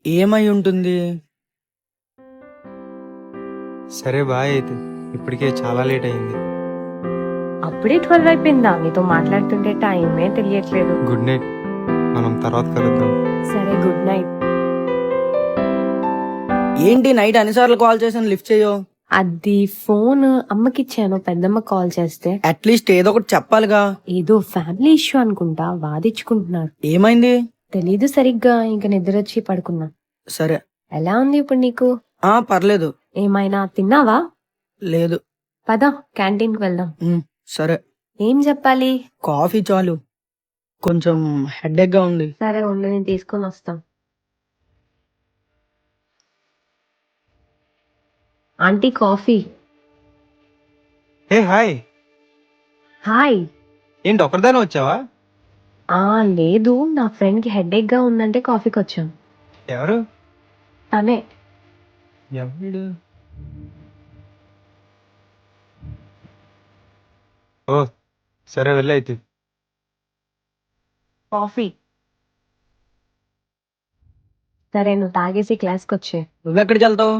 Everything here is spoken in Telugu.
ఏమై ఉంటుంది? సరే బాయ్ అయితే, ఇప్పటికే చాలా లేట్ అయింది. అప్పుడే 12 అయిపోయిందా? నీతో మాట్లాడుతుంటే టైమే తెలియట్లేదు. గుడ్ నైట్, మనం తర్వాత కలుద్దాం. సరే గుడ్ నైట్. ఏంటి నైట్ అన్నిసార్లు కాల్ చేసాను లిఫ్ట్ చేయో? అది ఫోన్ అమ్మకిచ్చాను, పెద్దమ్మ కాల్ చేస్తే. అట్లీస్ట్ ఏదో ఒకటి చెప్పాలిగా. ఏదో ఫ్యామిలీ ఇష్యూ అనుకుంటా, వాదించుకుంటున్నారు. ఏమైంది? తెలీదు సరిగ్గా, ఇంక నిద్రొచ్చి పడుకున్నా. సరే. ఎలా ఉంది ఇప్పుడు నీకు? పర్లేదు. ఏమైనా తిన్నావా? లేదు. పద క్యాంటీన్కి వెళ్దాం. సరే. ఏం చెప్పాలి? కాఫీ చాలు, కొంచెం హెడేక్ గా ఉంది. సరే ఉండు, నేను తీసుకొని వస్తా. Aunty coffee. Hey hi, hi. ఏంటి ఒకరిదానే వచ్చావా? లేదు, నా ఫ్రెండ్ కి హెడేక్ గా ఉందంటే కాఫీకి వచ్చాం. ఎవరు? తనే. ఎవడు? ఓ సరే, వెళ్ళైతే. కాఫీ. సరే, నువ్వు తాగేసి క్లాస్కి వచ్చే. నువ్వెక్కడికి వెళ్తావు?